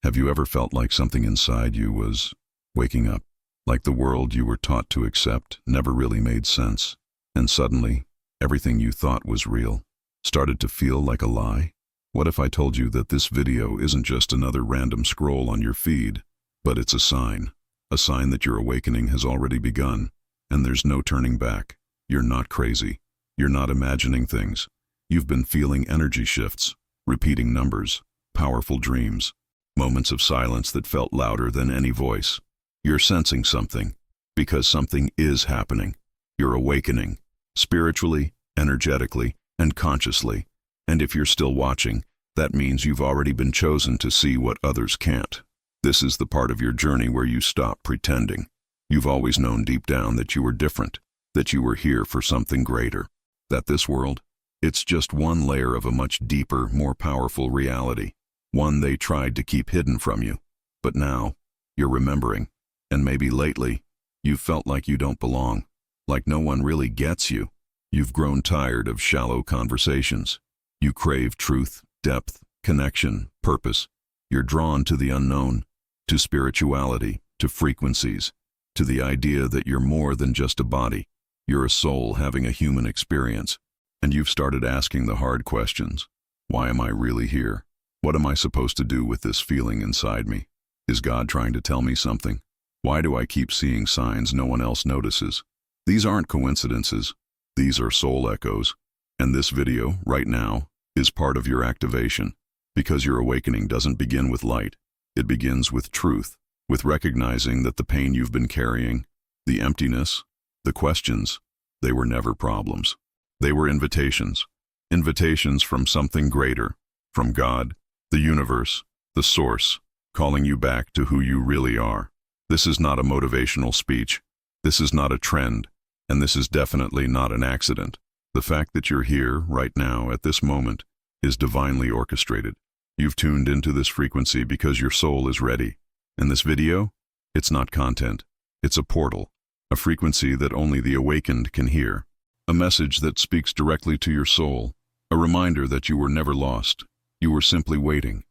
Have you ever felt like something inside you was waking up? Like the world you were taught to accept never really made sense, and suddenly, everything you thought was real started to feel like a lie? What if I told you that this video isn't just another random scroll on your feed, but it's a sign that your awakening has already begun, and there's no turning back. You're not crazy. You're not imagining things. You've been feeling energy shifts, repeating numbers, powerful dreams, moments of silence that felt louder than any voice. You're sensing something, because something is happening. You're awakening, spiritually, energetically, and consciously. And if you're still watching, that means you've already been chosen to see what others can't. This is the part of your journey where you stop pretending. You've always known deep down that you were different, that you were here for something greater, that this world, it's just one layer of a much deeper, more powerful reality, one they tried to keep hidden from you. But now, you're remembering, and maybe lately, you've felt like you don't belong, like no one really gets you. You've grown tired of shallow conversations. You crave truth, depth, connection, purpose. You're drawn to the unknown, to spirituality, to frequencies, to the idea that you're more than just a body. You're a soul having a human experience. And you've started asking the hard questions. Why am I really here? What am I supposed to do with this feeling inside me? Is God trying to tell me something? Why do I keep seeing signs no one else notices? These aren't coincidences. These are soul echoes. And this video, right now, is part of your activation. Because your awakening doesn't begin with light. It begins with truth, with recognizing that the pain you've been carrying, the emptiness, the questions, they were never problems. They were invitations. Invitations from something greater, from God, the universe, the source, calling you back to who you really are. This is not a motivational speech. This is not a trend. And this is definitely not an accident. The fact that you're here, right now, at this moment, is divinely orchestrated. You've tuned into this frequency because your soul is ready. And this video, it's not content. It's a portal, a frequency that only the awakened can hear. A message that speaks directly to your soul. A reminder that you were never lost. You were simply waiting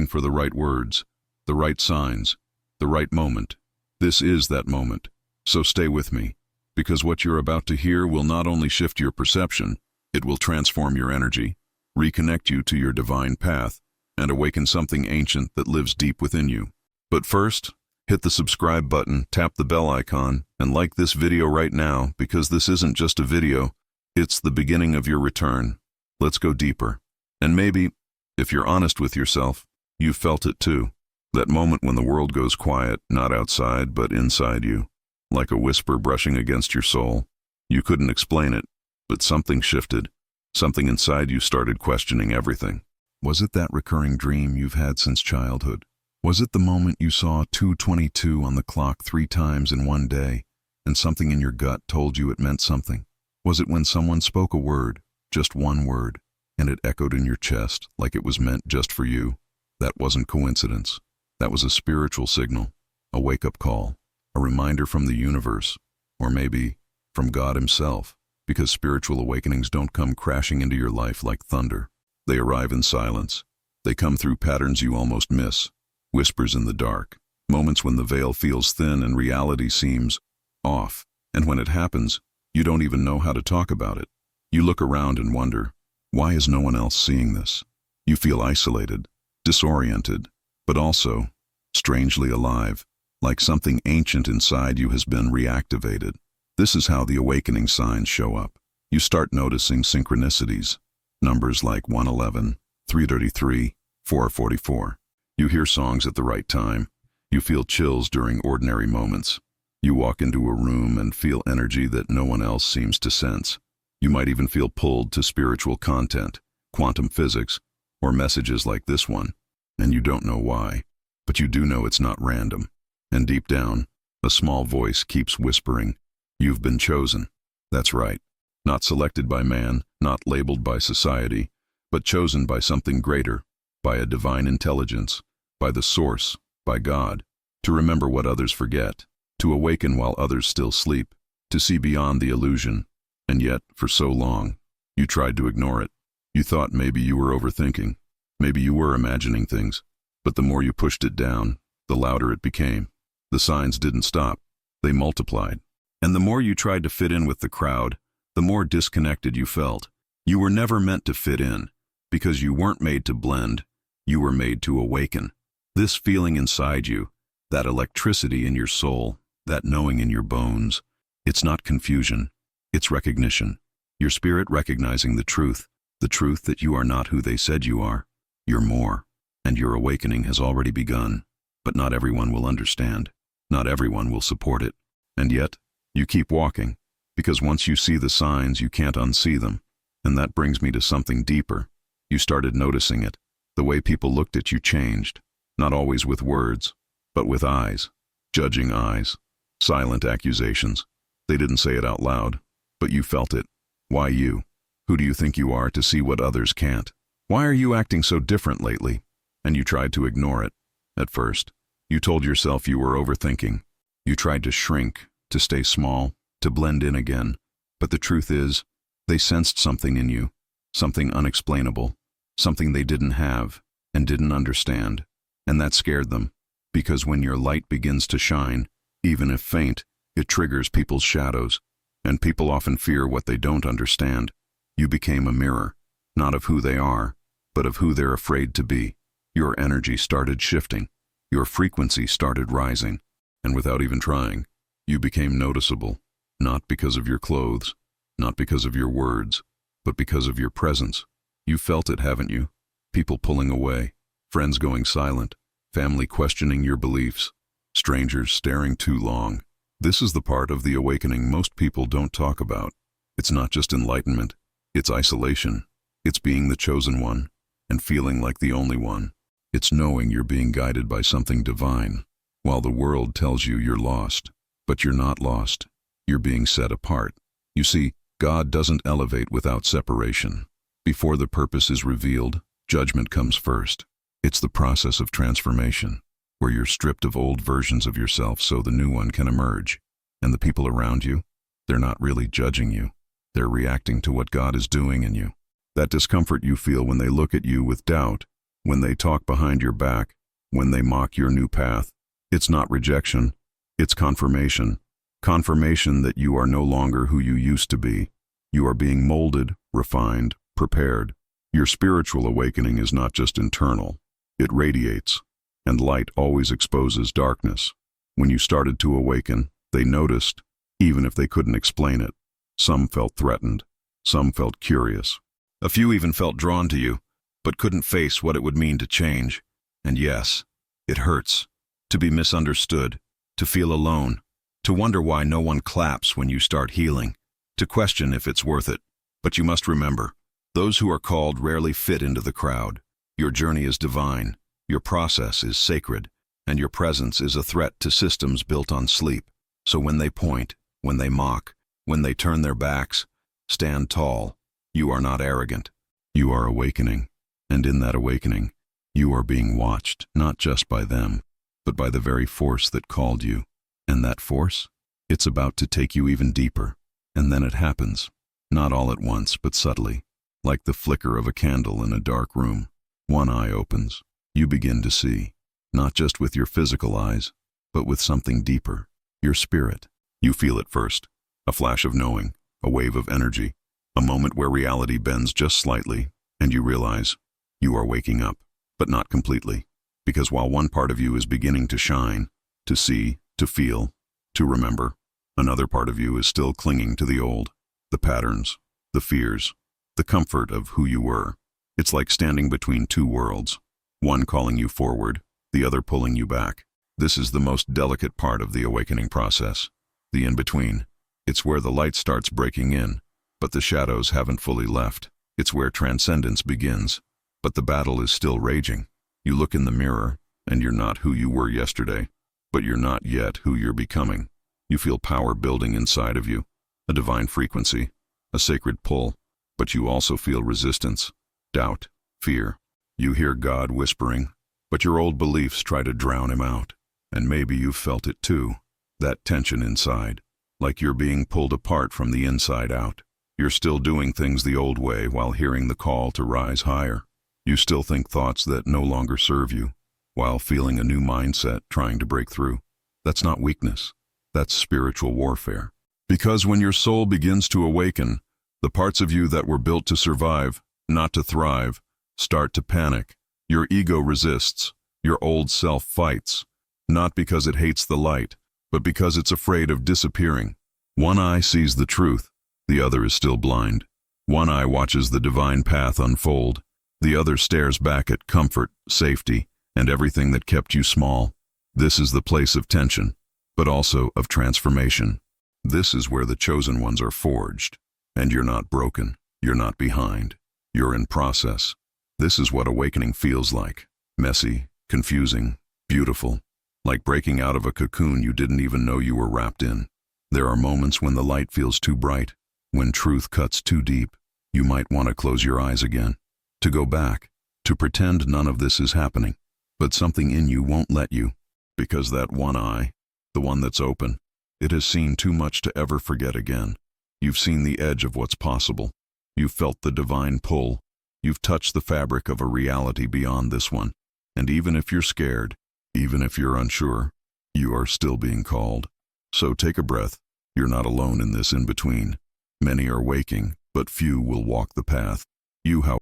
for the right words, the right signs, the right moment. This is that moment. So stay with me. Because what you're about to hear will not only shift your perception, it will transform your energy, reconnect you to your divine path, and awaken something ancient that lives deep within you. But first, hit the subscribe button, tap the bell icon, and like this video right now, because this isn't just a video, it's the beginning of your return. Let's go deeper. And maybe, if you're honest with yourself, you've felt it too. That moment when the world goes quiet, not outside, but inside you. Like a whisper brushing against your soul. You couldn't explain it, but something shifted. Something inside you started questioning everything. Was it that recurring dream you've had since childhood? Was it the moment you saw 2:22 on the clock 3 times in one day, and something in your gut told you it meant something? Was it when someone spoke a word, just one word, and it echoed in your chest like it was meant just for you? That wasn't coincidence. That was a spiritual signal, a wake-up call. A reminder from the universe, or maybe from God himself, because spiritual awakenings don't come crashing into your life like thunder. They arrive in silence. They come through patterns you almost miss, whispers in the dark, moments when the veil feels thin and reality seems off. And when it happens, you don't even know how to talk about it. You look around and wonder, why is no one else seeing this? You feel isolated, disoriented, but also strangely alive. Like something ancient inside you has been reactivated. This is how the awakening signs show up. You start noticing synchronicities, numbers like 111, 333, 444. You hear songs at the right time. You feel chills during ordinary moments. You walk into a room and feel energy that no one else seems to sense. You might even feel pulled to spiritual content, quantum physics, or messages like this one. And you don't know why, but you do know it's not random. And deep down, a small voice keeps whispering, you've been chosen. That's right. Not selected by man, not labeled by society, but chosen by something greater, by a divine intelligence, by the source, by God, to remember what others forget, to awaken while others still sleep, to see beyond the illusion. And yet, for so long, you tried to ignore it. You thought maybe you were overthinking. Maybe you were imagining things. But the more you pushed it down, the louder it became. The signs didn't stop. They multiplied. And the more you tried to fit in with the crowd, the more disconnected you felt. You were never meant to fit in, because you weren't made to blend. You were made to awaken. This feeling inside you, that electricity in your soul, that knowing in your bones, it's not confusion, it's recognition. Your spirit recognizing the truth that you are not who they said you are. You're more, and your awakening has already begun. But not everyone will understand. Not everyone will support it. And yet, you keep walking, because once you see the signs, you can't unsee them. And that brings me to something deeper. You started noticing it. The way people looked at you changed, not always with words, but with eyes, judging eyes, silent accusations. They didn't say it out loud, but you felt it. Why you? Who do you think you are to see what others can't? Why are you acting so different lately? And you tried to ignore it. At first, you told yourself you were overthinking. You tried to shrink, to stay small, to blend in again. But the truth is, they sensed something in you, something unexplainable, something they didn't have and didn't understand. And that scared them, because when your light begins to shine, even if faint, it triggers people's shadows, and people often fear what they don't understand. You became a mirror, not of who they are, but of who they're afraid to be. Your energy started shifting. Your frequency started rising, and without even trying, you became noticeable, not because of your clothes, not because of your words, but because of your presence. You felt it, haven't you? People pulling away, friends going silent, family questioning your beliefs, strangers staring too long. This is the part of the awakening most people don't talk about. It's not just enlightenment, it's isolation. It's being the chosen one, and feeling like the only one. It's knowing you're being guided by something divine, while the world tells you you're lost. But you're not lost. You're being set apart. You see, God doesn't elevate without separation. Before the purpose is revealed, judgment comes first. It's the process of transformation, where you're stripped of old versions of yourself so the new one can emerge. And the people around you, they're not really judging you. They're reacting to what God is doing in you. That discomfort you feel when they look at you with doubt, when they talk behind your back, when they mock your new path, it's not rejection, it's confirmation. Confirmation that you are no longer who you used to be. You are being molded, refined, prepared. Your spiritual awakening is not just internal, it radiates, and light always exposes darkness. When you started to awaken, they noticed, even if they couldn't explain it. Some felt threatened, some felt curious. A few even felt drawn to you, but couldn't face what it would mean to change. And yes, it hurts, to be misunderstood, to feel alone, to wonder why no one claps when you start healing, to question if it's worth it. But you must remember, those who are called rarely fit into the crowd. Your journey is divine, your process is sacred, and your presence is a threat to systems built on sleep. So when they point, when they mock, when they turn their backs, stand tall. You are not arrogant. You are awakening. And in that awakening, you are being watched, not just by them, but by the very force that called you. And that force? It's about to take you even deeper. And then it happens. Not all at once, but subtly. Like the flicker of a candle in a dark room. One eye opens. You begin to see. Not just with your physical eyes, but with something deeper. Your spirit. You feel it first. A flash of knowing. A wave of energy. A moment where reality bends just slightly, and you realize you are waking up, but not completely. Because while one part of you is beginning to shine, to see, to feel, to remember, another part of you is still clinging to the old, the patterns, the fears, the comfort of who you were. It's like standing between two worlds, one calling you forward, the other pulling you back. This is the most delicate part of the awakening process, the in-between. It's where the light starts breaking in, but the shadows haven't fully left. It's where transcendence begins, but the battle is still raging. You look in the mirror, and you're not who you were yesterday, but you're not yet who you're becoming. You feel power building inside of you, a divine frequency, a sacred pull, but you also feel resistance, doubt, fear. You hear God whispering, but your old beliefs try to drown him out. And maybe you've felt it too, that tension inside, like you're being pulled apart from the inside out. You're still doing things the old way while hearing the call to rise higher. You still think thoughts that no longer serve you, while feeling a new mindset trying to break through. That's not weakness. That's spiritual warfare. Because when your soul begins to awaken, the parts of you that were built to survive, not to thrive, start to panic. Your ego resists. Your old self fights. Not because it hates the light, but because it's afraid of disappearing. One eye sees the truth. The other is still blind. One eye watches the divine path unfold. The other stares back at comfort, safety, and everything that kept you small. This is the place of tension, but also of transformation. This is where the chosen ones are forged. And you're not broken. You're not behind. You're in process. This is what awakening feels like. Messy, confusing, beautiful. Like breaking out of a cocoon you didn't even know you were wrapped in. There are moments when the light feels too bright, when truth cuts too deep. You might want to close your eyes again, to go back, to pretend none of this is happening. But something in you won't let you, because that one eye, the one that's open, it has seen too much to ever forget again. You've seen the edge of what's possible. You've felt the divine pull. You've touched the fabric of a reality beyond this one. And even if you're scared, even if you're unsure, you are still being called. So take a breath. You're not alone in this in-between. Many are waking, but few will walk the path. You, however,